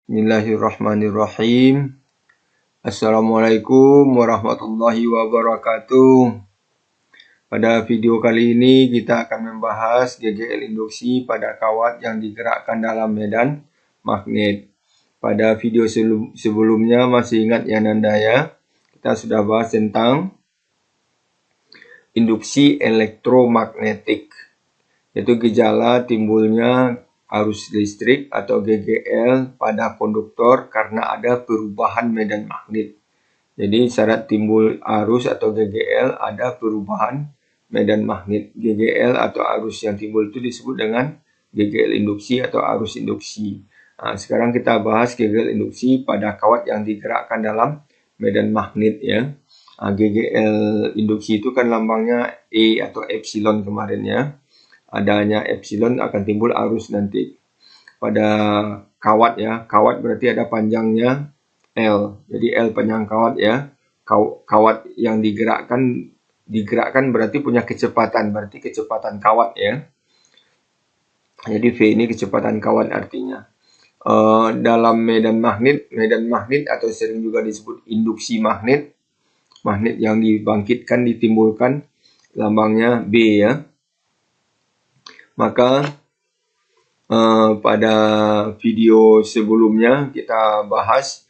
Bismillahirrahmanirrahim. Assalamualaikum warahmatullahi wabarakatuh. Pada video kali ini kita akan membahas GGL induksi pada kawat yang digerakkan dalam medan magnet. Pada video sebelumnya, masih ingat ya Nanda ya, kita sudah bahas tentang induksi elektromagnetik, yaitu gejala timbulnya arus listrik atau GGL pada konduktor karena ada perubahan medan magnet. Jadi syarat timbul arus atau GGL ada perubahan medan magnet. GGL atau arus yang timbul itu disebut dengan GGL induksi atau arus induksi. Nah, sekarang kita bahas GGL induksi pada kawat yang digerakkan dalam medan magnet ya. Nah, GGL induksi itu kan lambangnya E atau epsilon kemarin ya. Adanya epsilon akan timbul arus nanti pada kawat ya. Kawat berarti ada panjangnya L. Jadi L panjang kawat ya. Kawat yang digerakkan berarti punya kecepatan, berarti kecepatan kawat ya. Jadi V ini kecepatan kawat artinya. Dalam medan magnet atau sering juga disebut induksi magnet yang dibangkitkan, ditimbulkan, lambangnya B ya. Maka pada video sebelumnya kita bahas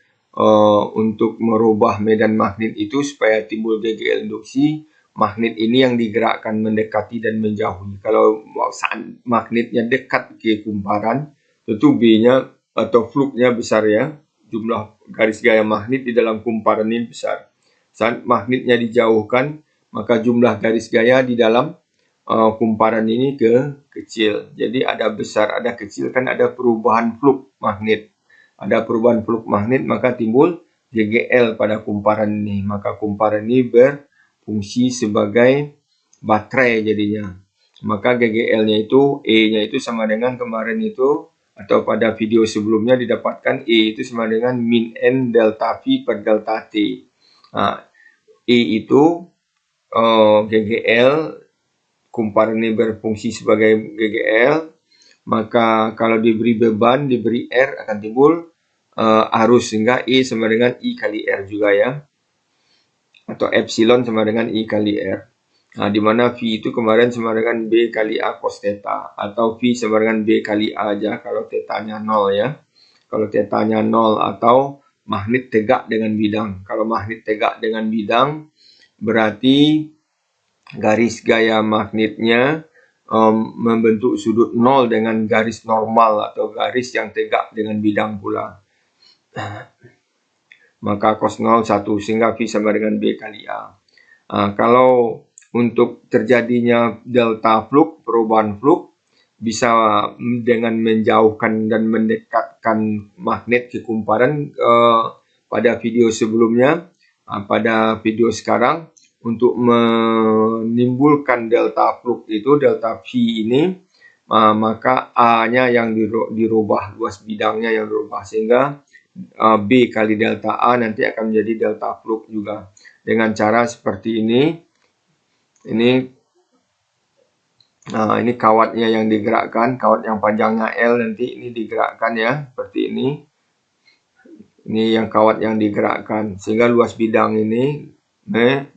untuk merubah medan magnet itu supaya timbul GGL induksi, magnet ini yang digerakkan mendekati dan menjauhi. Kalau saat magnetnya dekat ke kumparan, tentu B-nya atau fluknya besar ya. Jumlah garis gaya magnet di dalam kumparan ini besar. Saat magnetnya dijauhkan, maka jumlah garis gaya di dalam kumparan ini kecil. Jadi ada besar, ada kecil, kan ada perubahan fluk magnet. Ada perubahan fluk magnet, maka timbul GGL pada kumparan ini. Maka kumparan ini berfungsi sebagai baterai jadinya. Maka GGL-nya itu, E-nya itu sama dengan kemarin itu, atau pada video sebelumnya didapatkan E itu sama dengan min N delta V per delta T. Nah, E itu GGL, kumparan ini berfungsi sebagai GGL, maka kalau diberi beban, diberi R akan timbul arus, sehingga E sama dengan I kali R juga ya, atau epsilon sama dengan I kali R. Nah, di mana V itu kemarin sama dengan B kali A cos theta, atau V sama dengan B kali A aja kalau tetanya 0 ya. Kalau tetanya 0 atau magnet tegak dengan bidang. Kalau magnet tegak dengan bidang berarti garis gaya magnetnya membentuk sudut 0 dengan garis normal atau garis yang tegak dengan bidang pula. Maka cos 0 1, sehingga V sama dengan B kali A. Kalau untuk terjadinya delta fluk, perubahan fluk, bisa dengan menjauhkan dan mendekatkan magnet ke kumparan pada video sebelumnya. Pada video sekarang, untuk menimbulkan delta fluk itu, delta V ini, maka A-nya yang dirubah, luas bidangnya yang dirubah, sehingga B kali delta A nanti akan menjadi delta fluk juga. Dengan cara seperti ini. Ini kawatnya yang digerakkan, kawat yang panjangnya L nanti ini digerakkan ya, seperti ini. Ini yang kawat yang digerakkan, sehingga luas bidang ini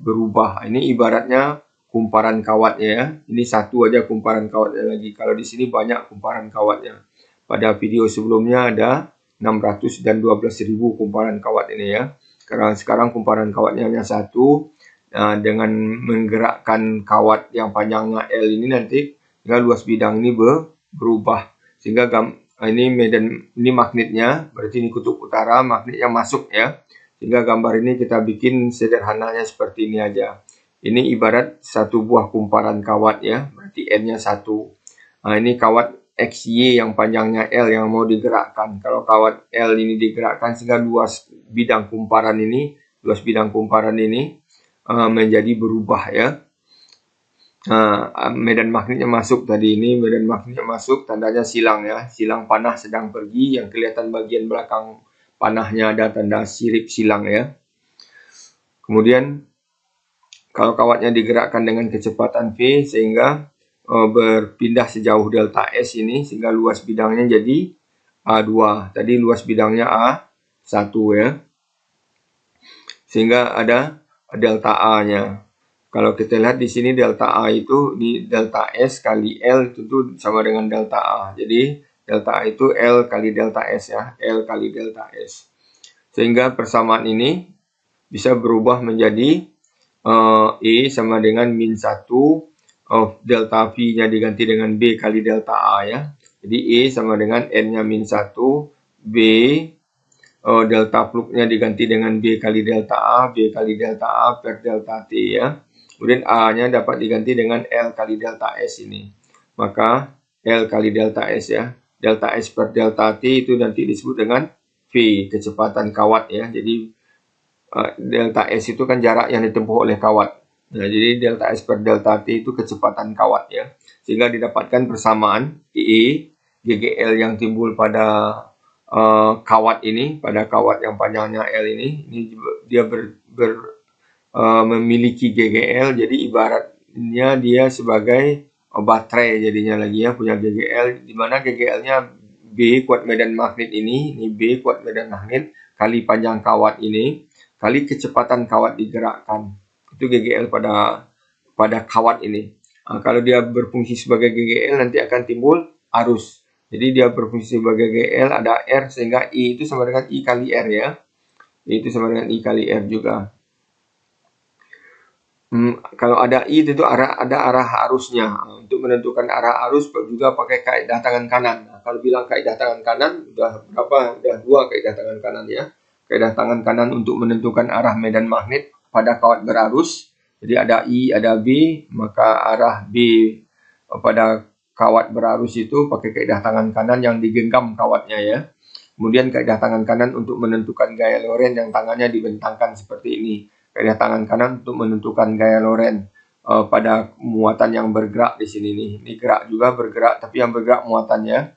berubah. Ini ibaratnya kumparan kawatnya ya. Ini satu aja kumparan kawatnya lagi. Kalau di sini banyak kumparan kawatnya. Pada video sebelumnya ada 600 dan 12.000 kumparan kawat ini ya. Sekarang kumparan kawatnya hanya satu. Dengan menggerakkan kawat yang panjangnya L ini nanti luas bidang ini berubah. Sehingga ini magnetnya, berarti ini kutub utara, magnet yang masuk ya. Sehingga gambar ini kita bikin sederhananya seperti ini aja. Ini ibarat satu buah kumparan kawat ya, berarti N-nya 1. Nah, ini kawat XY yang panjangnya L yang mau digerakkan. Kalau kawat L ini digerakkan, sehingga luas bidang kumparan ini menjadi berubah ya. Medan magnetnya masuk tadi, ini medan magnetnya masuk, tandanya silang ya. Silang panah sedang pergi, yang kelihatan bagian belakang panahnya ada tanda sirip silang ya. Kemudian kalau kawatnya digerakkan dengan kecepatan V sehingga berpindah sejauh delta S ini, sehingga luas bidangnya jadi A2. Tadi luas bidangnya A1 ya. Sehingga ada delta A-nya. Kalau kita lihat di sini delta A itu di delta S kali L itu sama dengan delta A. Jadi delta A itu L kali delta S ya. L kali delta S. Sehingga persamaan ini bisa berubah menjadi E sama dengan min 1 of delta V-nya diganti dengan B kali delta A ya. Jadi E sama dengan N-nya min 1, B delta plugnya diganti dengan B kali delta A, B kali delta A per delta T ya. Kemudian A-nya dapat diganti dengan L kali delta S ini. Maka L kali delta S ya. Delta S per delta T itu nanti disebut dengan V, kecepatan kawat ya. Jadi delta S itu kan jarak yang ditempuh oleh kawat. Nah, jadi delta S per delta T itu kecepatan kawat ya. Sehingga didapatkan persamaan E, GGL yang timbul pada kawat ini, pada kawat yang panjangnya L ini dia memiliki GGL, jadi ibaratnya dia sebagai baterai jadinya lagi ya, punya GGL, di mana GGL-nya B kuat medan magnet ini B kuat medan magnet, kali panjang kawat ini, kali kecepatan kawat digerakkan. Itu GGL pada kawat ini. Nah, kalau dia berfungsi sebagai GGL nanti akan timbul arus. Jadi dia berfungsi sebagai GL, ada R sehingga I itu sama dengan I kali R ya. I itu sama dengan I kali R juga. Kalau ada I itu ada arah arusnya. Untuk menentukan arah arus juga pakai kaidah tangan kanan. Nah, kalau bilang kaidah tangan kanan, udah berapa? Udah 2 kaidah tangan kanan ya. Kaidah tangan kanan untuk menentukan arah medan magnet pada kawat berarus. Jadi ada I, ada B, maka arah B pada kawat berarus itu pakai kaidah tangan kanan yang digenggam kawatnya ya. Kemudian kaidah tangan kanan untuk menentukan gaya Lorentz yang tangannya dibentangkan seperti ini. Kaidah tangan kanan untuk menentukan gaya Lorentz pada muatan yang bergerak di sini nih. Ini gerak juga bergerak, tapi yang bergerak muatannya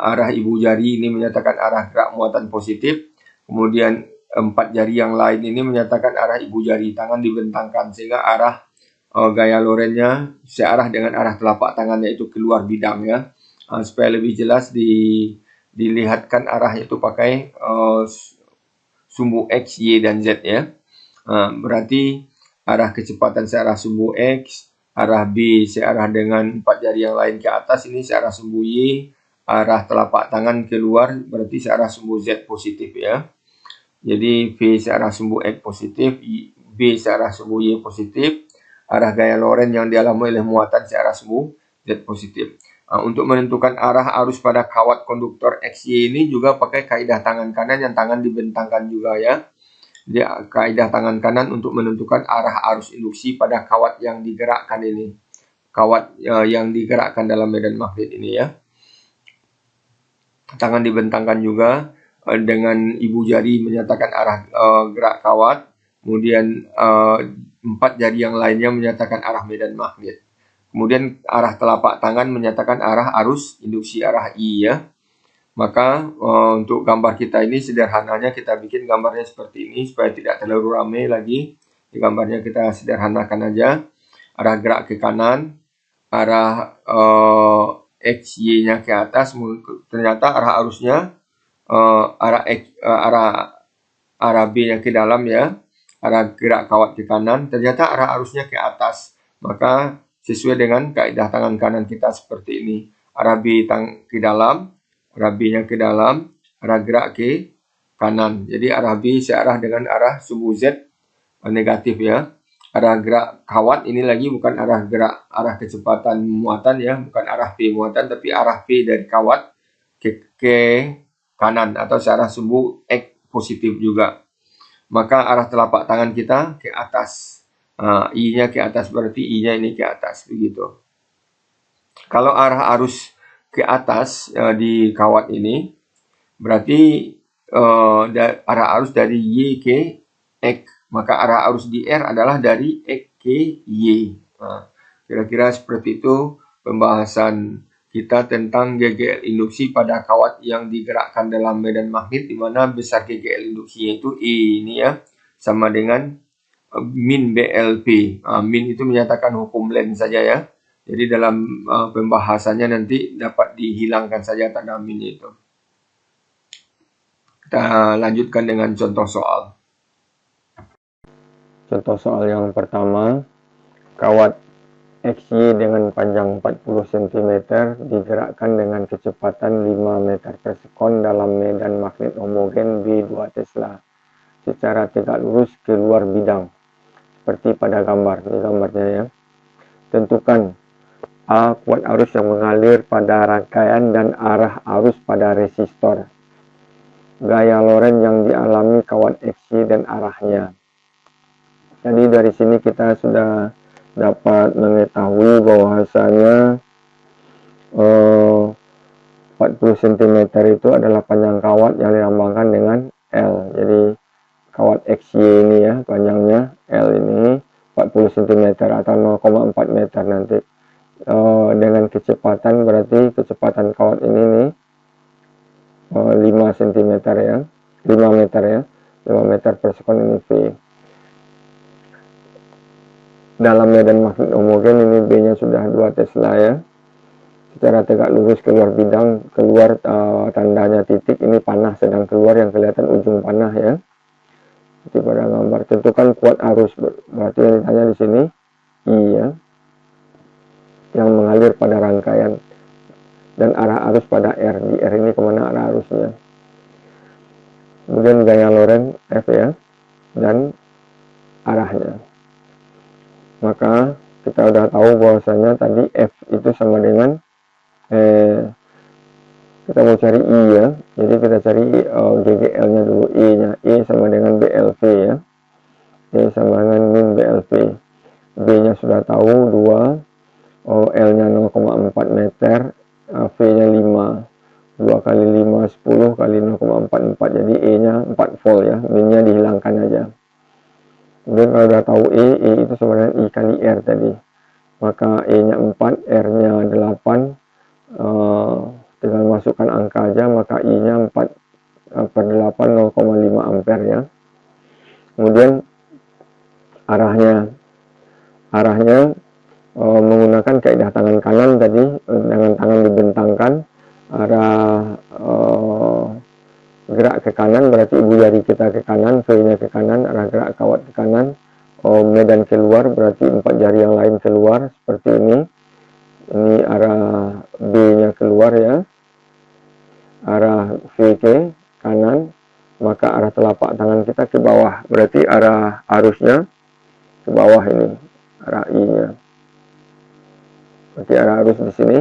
arah ibu jari ini menyatakan arah gerak muatan positif. Kemudian 4 jari yang lain ini menyatakan arah ibu jari, tangan dibentangkan sehingga arah gaya Lorentz-nya searah dengan arah telapak tangannya itu keluar bidang ya. Supaya lebih jelas dilihatkan arahnya itu pakai sumbu X, Y, dan Z ya. Berarti arah kecepatan searah sumbu X, arah B searah dengan 4 jari yang lain ke atas, ini searah sumbu Y, arah telapak tangan keluar berarti searah sumbu Z positif ya. Jadi V searah sumbu X positif, B searah sumbu Y positif, arah gaya Lorentz yang dialami oleh muatan searah sumbu Z positif. Untuk menentukan arah arus pada kawat konduktor XY ini juga pakai kaidah tangan kanan yang tangan dibentangkan juga ya. Jadi kaidah tangan kanan untuk menentukan arah arus induksi pada kawat yang digerakkan ini. Kawat yang digerakkan dalam medan magnet ini ya. Tangan dibentangkan juga dengan ibu jari menyatakan arah gerak kawat. Kemudian 4 jari yang lainnya menyatakan arah medan magnet. Kemudian arah telapak tangan menyatakan arah arus induksi arah I ya. Maka untuk gambar kita ini sederhananya kita bikin gambarnya seperti ini supaya tidak terlalu ramai lagi. Di gambarnya kita sederhanakan aja. Arah gerak ke kanan, arah X, Y-nya ke atas. Ternyata arah arusnya arah B-nya ke dalam ya. Arah gerak kawat ke kanan. Ternyata arah arusnya ke atas. Maka sesuai dengan kaidah tangan kanan kita seperti ini. Arah B ke dalam, arah B-nya ke dalam, arah gerak ke kanan. Jadi arah B searah dengan arah sumbu Z negatif ya. Arah gerak kawat ini lagi bukan arah gerak, arah kecepatan muatan ya, bukan arah P muatan, tapi arah P dari kawat ke kanan atau searah sumbu X positif juga. Maka arah telapak tangan kita ke atas. I-nya ke atas berarti I-nya ini ke atas begitu. Kalau arah arus ke atas di kawat ini berarti arah arus dari Y ke X, maka arah arus di R adalah dari X ke Y. Kira-kira seperti itu pembahasan kita tentang GGL induksi pada kawat yang digerakkan dalam medan magnet, di mana besar GGL induksinya itu I ini ya, sama dengan min BLP. Min itu menyatakan hukum Lenz saja ya. Jadi dalam pembahasannya nanti dapat dihilangkan saja tanda min itu. Kita lanjutkan dengan contoh soal. Contoh soal yang pertama, kawat XY dengan panjang 40 cm digerakkan dengan kecepatan 5 meter per sekon dalam medan magnet homogen B2 Tesla secara tegak lurus keluar bidang seperti pada gambar. Ini gambarnya ya. Tentukan A. Kuat arus yang mengalir pada rangkaian dan arah arus pada resistor. Gaya Lorentz yang dialami kawat XY dan arahnya. Jadi dari sini kita sudah dapat mengetahui bahwasanya 40 cm itu adalah panjang kawat yang dilambangkan dengan L. Jadi kawat XY ini ya, panjangnya L ini 40 cm atau 0,4 meter nanti. Dengan kecepatan, berarti kecepatan kawat ini nih 5 cm ya, 5 meter ya, 5 meter per sekon ini V. Dalam medan magnet homogen ini B-nya sudah 2 Tesla ya. Secara tegak lurus keluar bidang, keluar tandanya titik, ini panah sedang keluar yang kelihatan ujung panah ya. Seperti pada gambar. Tentukan kuat arus, berarti yang ditanya di sini I ya, yang mengalir pada rangkaian dan arah arus pada R. Di R ini kemana arah arusnya. Kemudian gaya Lorentz F ya, dan arahnya. Maka kita udah tahu bahwasanya tadi F itu sama dengan kita mau cari I ya, jadi kita cari GGL nya dulu. I nya, I sama dengan BLV ya, I sama dengan min BLV. B nya sudah tahu 2, L nya 0,4 meter, V nya 5, 2 kali 5 10 kali 0,44, jadi E nya 4 volt ya, min nya dihilangkan aja. Kemudian kalau sudah tahu E itu sama dengan I kali R tadi, maka E nya 4, R nya 8, tinggal masukkan angka aja, maka I nya 4 per 8 0,5 ampere ya. Kemudian arahnya menggunakan kaidah tangan kanan tadi, dengan tangan dibentangkan, arah gerak ke kanan, berarti ibu jari kita ke kanan, V nya ke kanan, arah gerak kawat ke kanan, medan keluar, berarti 4 jari yang lain keluar, seperti ini. Ini arah B nya keluar ya, arah V ke kanan, maka arah telapak tangan kita ke bawah, berarti arah arusnya ke bawah ini, arah I nya. Berarti arah arus di sini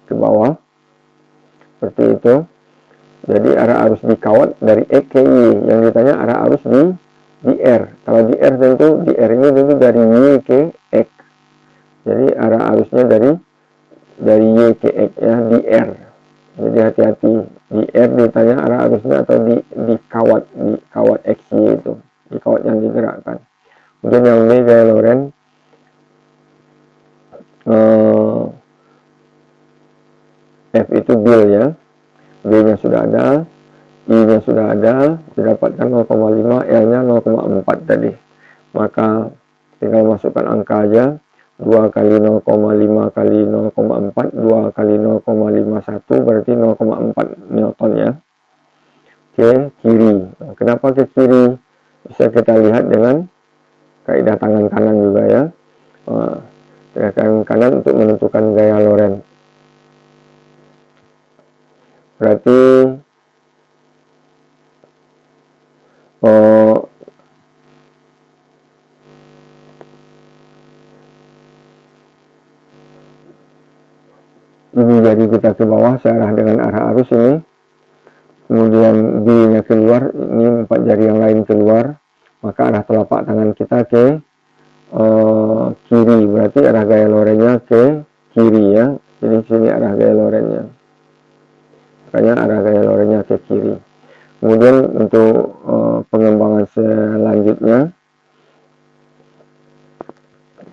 ke bawah, seperti itu. Jadi arah arus di kawat dari E ke Y, yang ditanya arah arus di R. Kalau di R tentu, di R ini tentu dari Y ke X. Jadi arah arusnya dari Y ke X ya, di R. Jadi hati-hati, di R ditanya arah arusnya atau di kawat XY itu, di kawat yang digerakkan. Kemudian yang B gaya Lorentz, F itu bil ya, B nya sudah ada, I nya sudah ada, didapatkan 0,5, L nya 0,4 tadi. Maka tinggal masukkan angka aja, 2 kali 0,5 kali 0,4, 2 kali 0,51 berarti 0,4 Newton ya. Ke kiri. Kenapa ke kiri? Bisa kita lihat dengan kaidah tangan kanan juga ya. Kaidah tangan kanan untuk menentukan gaya Lorentz. Berarti ini jadi kita ke bawah searah dengan arah arus ini. Kemudian B nya keluar, ini 4 jari yang lain keluar, maka arah telapak tangan kita ke kiri, berarti arah gaya Lorentz-nya ke kiri ya. Jadi sini arah gaya Lorentz-nya, makanya arah gaya Lorentz-nya ke kiri. Kemudian untuk pengembangan selanjutnya,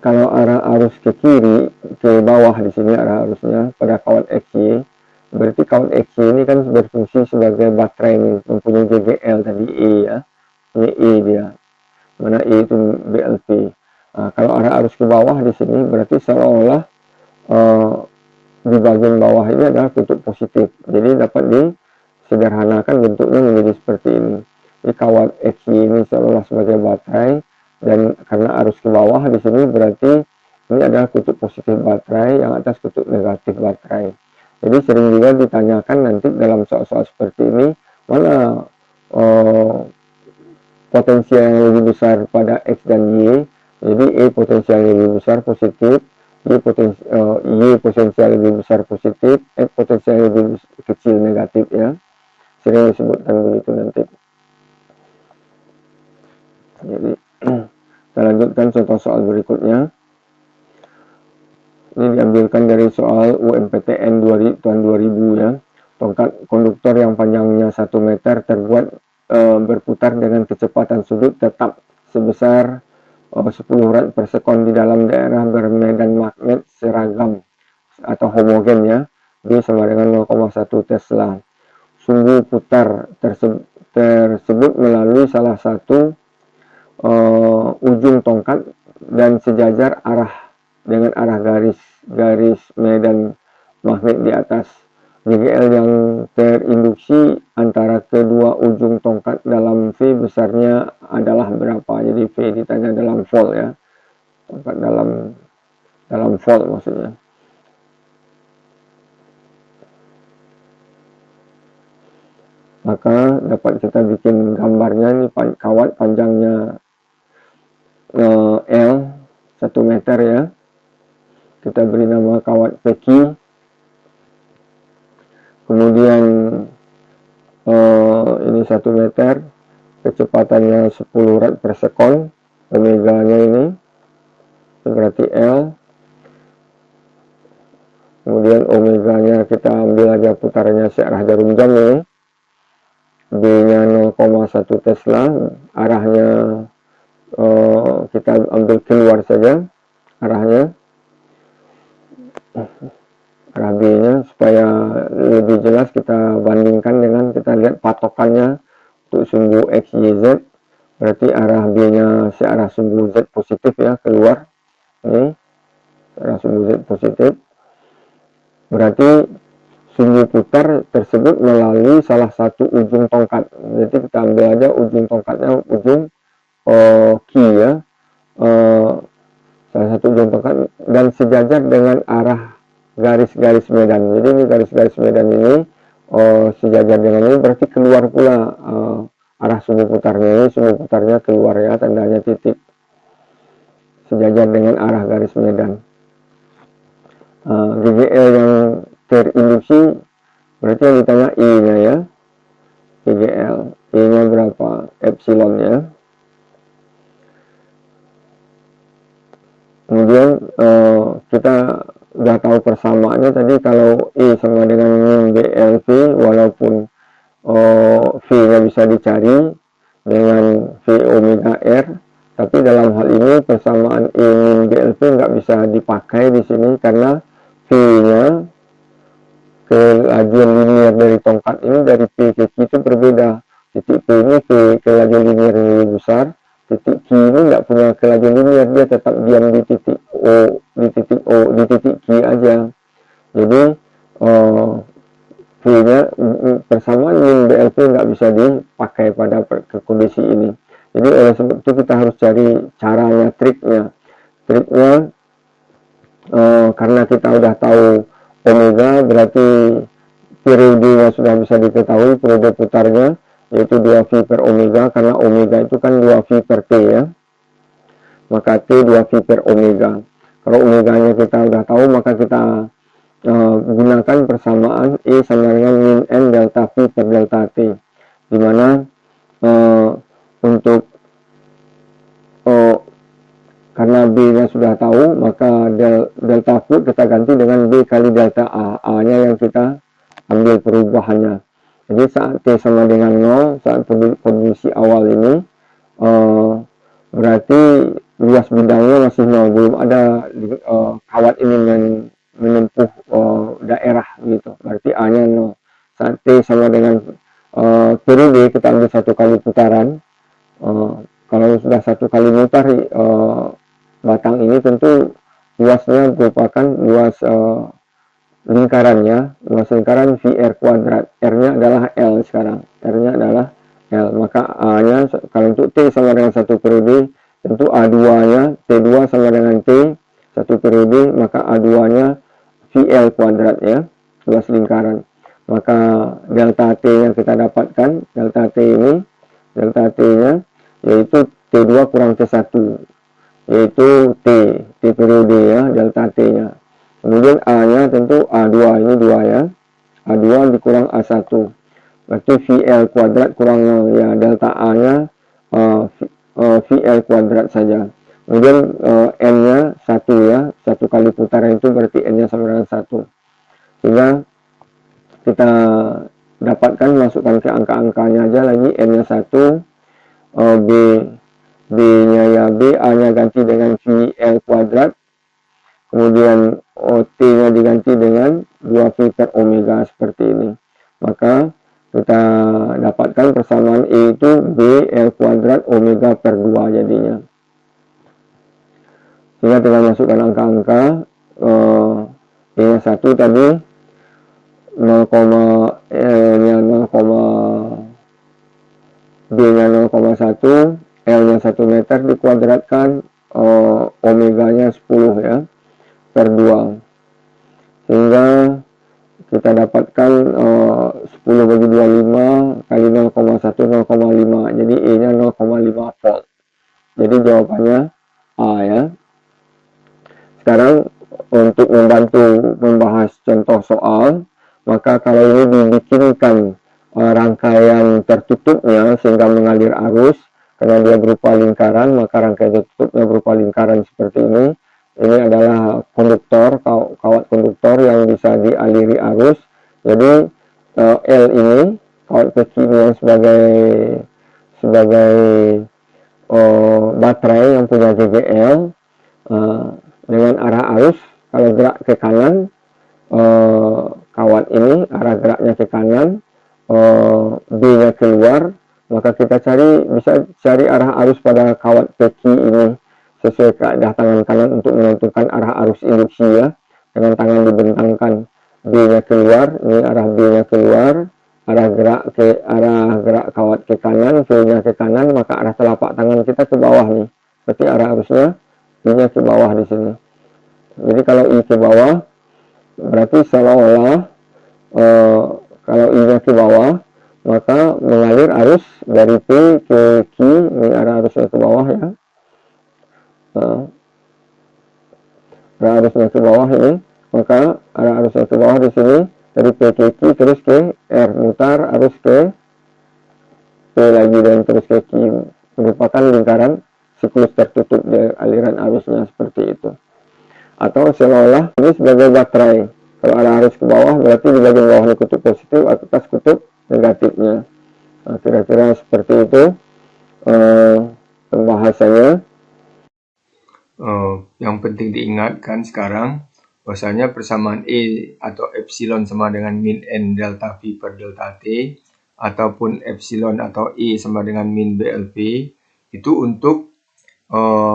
kalau arah arus ke kiri, ke bawah di sini arah arusnya pada kawat XY, berarti kawat XY ini kan berfungsi sebagai baterai ini, mempunyai GGL tadi E ya, ini E dia, mana E itu BLV. Kalau arah arus ke bawah di sini berarti seolah-olah di bagian bawah ini adalah kutub positif, jadi dapat sederhanakan bentuknya menjadi seperti ini. Jadi kawat XY ini seolah sebagai baterai, dan karena arus ke bawah di sini berarti ini adalah kutub positif baterai, yang atas kutub negatif baterai. Jadi sering juga ditanyakan nanti dalam soal-soal seperti ini, mana potensial yang lebih besar pada X dan Y. Jadi E potensial lebih besar positif, Y potensial lebih besar positif, X potensial lebih kecil negatif ya. Sering disebutkan begitu nanti. Jadi kita lanjutkan contoh soal berikutnya. Ini diambilkan dari soal UMPTN tahun 2000 ya. Tongkat konduktor yang panjangnya 1 meter terbuat berputar dengan kecepatan sudut tetap sebesar 10 rad per sekon di dalam daerah bermedan magnet seragam atau homogen ya. B sama dengan 0,1 Tesla. Sumbu putar tersebut melalui salah satu ujung tongkat dan sejajar dengan arah garis medan magnet di atas. GGL yang terinduksi antara kedua ujung tongkat dalam V besarnya adalah berapa? Jadi V ditanya dalam volt ya. Tongkat dalam volt maksudnya. Maka dapat kita bikin gambarnya, ini kawat panjangnya L 1 meter ya. Kita beri nama kawat PQ. Kemudian ini 1 meter, kecepatannya 10 rad per sekon, omeganya ini berarti L. Kemudian omeganya kita ambil aja putarannya searah jarum jam ini. B-nya 0,1 Tesla, arahnya kita ambil keluar saja arahnya. Arah B-nya supaya lebih jelas kita bandingkan dengan kita lihat patokannya untuk sumbu X, Y, Z. Berarti arah B-nya searah sumbu Z positif ya, keluar. Ini arah sumbu Z positif. Berarti sumbu putar tersebut melalui salah satu ujung tongkat. Jadi kita ambil aja ujung tongkatnya, ujung Q ya. Salah satu ujung tongkat dan sejajar dengan arah garis-garis medan. Jadi ini garis-garis medan ini sejajar dengan ini, berarti keluar pula arah sumbu putarnya ini. Sumbu putarnya keluar ya, tandanya titik. Sejajar dengan arah garis medan. GGL yang terinduksi berarti yang ditanya I-nya ya. GGL, I-nya berapa? Epsilon ya. Kemudian kita udah tahu persamaannya tadi, kalau I sama dengan min BLV, walaupun V-nya bisa dicari dengan V omega R, tapi dalam hal ini persamaan I min BLV nggak bisa dipakai di sini karena V-nya kelajuan linear dari tongkat ini dari P ke Q itu berbeda. Titik P ini kelajuan linear yang lebih besar, titik Q ini nggak punya kelajuan linear, dia tetap diam di titik di titik Q aja. Jadi V-nya persamaan min BLV nggak bisa dipakai pada kondisi ini. Jadi oleh sebab itu kita harus cari caranya, triknya karena kita udah tahu omega, berarti periodenya sudah bisa diketahui, periode putarnya yaitu 2V per omega, karena omega itu kan 2V per T ya, maka T 2V per omega. Kalau omeganya kita udah tahu, maka kita gunakan persamaan E sama dengan min N delta V per delta T, dimana untuk karena B-nya sudah tahu, maka delta V kita ganti dengan B kali delta A. A-nya yang kita ambil perubahannya. Jadi saat T sama dengan 0, saat kondisi awal ini, berarti luas bidangnya masih 0. Belum ada kawat ini menempuh daerah gitu. Berarti A-nya 0. Saat T sama dengan periode, kita ambil 1 kali putaran. Kalau sudah 1 kali mutar batang ini, tentu luasnya merupakan luas lingkarannya, luas lingkaran VR kuadrat. R-nya adalah L sekarang. R-nya adalah L. Maka A-nya, kalau untuk T sama dengan 1 periode, tentu A2-nya, T2 sama dengan T, 1 periode, maka A2-nya VL kuadrat ya, luas lingkaran. Maka delta T yang kita dapatkan, delta T ini, delta T-nya, yaitu T2 kurang T1, yaitu T periode ya, delta T-nya. Kemudian A-nya tentu A2, ini 2 ya, A2 dikurang A1. Berarti VL kuadrat kurang 0 ya, delta A-nya VL kuadrat saja. Kemudian N-nya 1 ya, 1 kali putaran itu berarti N-nya sama dengan 1. Sehingga kita dapatkan, masukkan ke angka-angkanya aja lagi, N-nya 1, B-nya ya B, A-nya ganti dengan VL kuadrat, kemudian T-nya diganti dengan 2V per omega seperti ini. Maka kita dapatkan persamaan E itu BL kuadrat omega per 2 jadinya. Sehingga kita masukkan angka-angka, E-nya 1 tadi 0, nya 0, B-nya 0,1, L-nya 1 meter dikuadratkan, omeganya 10 ya, per 2. Sehingga kita dapatkan 10 bagi 25 kali 0,1, 0,5. Jadi E-nya 0,5 volt. Jadi jawabannya A ya. Sekarang untuk membantu membahas contoh soal, maka kalau ini dibikinkan rangkaian tertutupnya sehingga mengalir arus, karena dia berupa lingkaran, maka rangkaian tertutupnya berupa lingkaran seperti ini. Ini adalah konduktor, kawat konduktor yang bisa dialiri arus. Jadi L ini, kawat kekinian sebagai baterai yang punya GGL, dengan arah arus, kalau gerak ke kanan, kawat ini arah geraknya ke kanan, B-nya keluar, maka kita bisa cari arah arus pada kawat peki ini sesuai keadaan tangan kanan untuk menentukan arah arus induksi ya. Dengan tangan dibentangkan, B-nya keluar, ini arah B-nya keluar, arah gerak kawat ke kanan, V-nya ke kanan, maka arah telapak tangan kita ke bawah nih. Berarti arah arusnya I-nya ke bawah di sini. Jadi kalau I ke bawah, berarti seolah-olah kalau I-nya ke bawah, maka mengalir arus dari P ke Q, ini arah arusnya ke bawah ya. Arah arusnya ke bawah ini, maka arah arusnya ke bawah di sini dari P ke Q terus ke R, mutar arus ke P lagi dan terus ke Q, merupakan lingkaran siklus tertutup dari aliran arusnya seperti itu. Atau seolah-olah ini sebagai baterai. Kalau arah arus ke bawah berarti di bagian bawahnya kutub positif, atas kutub negatifnya. Nah, kira-kira seperti itu pembahasannya. Yang penting diingatkan sekarang bahwasanya persamaan E atau epsilon sama dengan min N delta V per delta T, ataupun epsilon atau E sama dengan min BLP, itu untuk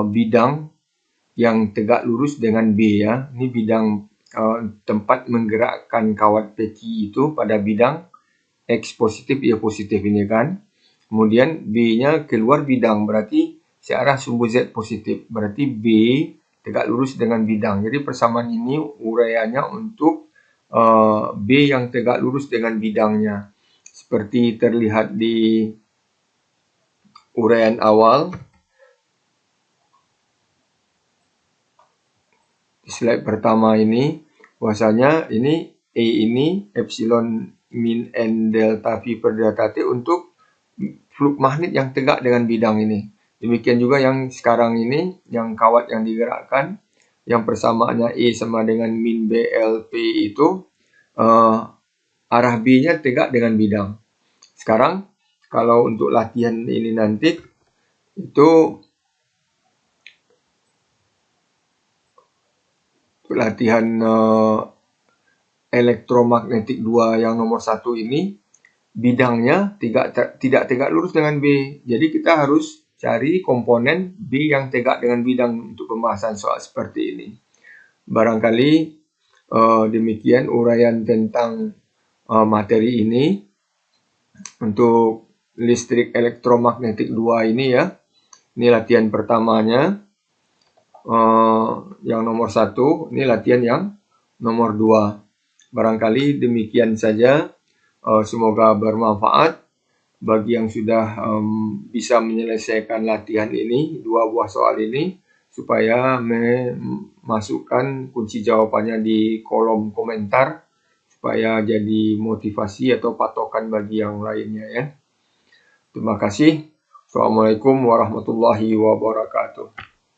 bidang yang tegak lurus dengan B ya. Ini bidang tempat menggerakkan kawat peki itu pada bidang X positif, Y positif ini kan. Kemudian B-nya keluar bidang, berarti searah sumbu Z positif. Berarti B tegak lurus dengan bidang. Jadi persamaan ini uraiannya untuk B yang tegak lurus dengan bidangnya. Seperti terlihat di uraian awal. Di slide pertama ini, bahwasanya ini E ini epsilon min N delta V per delta T untuk fluk magnet yang tegak dengan bidang ini. Demikian juga yang sekarang ini, yang kawat yang digerakkan, yang persamaannya E sama dengan min BLP itu, arah B-nya tegak dengan bidang. Sekarang, kalau untuk latihan ini nanti, itu latihan elektromagnetik 2 yang nomor 1 ini, bidangnya tidak tegak lurus dengan B. Jadi kita harus cari komponen B yang tegak dengan bidang untuk pembahasan soal seperti ini. Barangkali Demikian uraian tentang materi ini. Untuk listrik elektromagnetik 2 ini ya. Ini latihan pertamanya. Yang nomor 1, ini latihan yang nomor 2. Barangkali demikian saja. Semoga bermanfaat bagi yang sudah bisa menyelesaikan latihan ini, 2 buah soal ini, supaya memasukkan kunci jawabannya di kolom komentar, supaya jadi motivasi atau patokan bagi yang lainnya ya. Terima kasih. Assalamualaikum warahmatullahi wabarakatuh.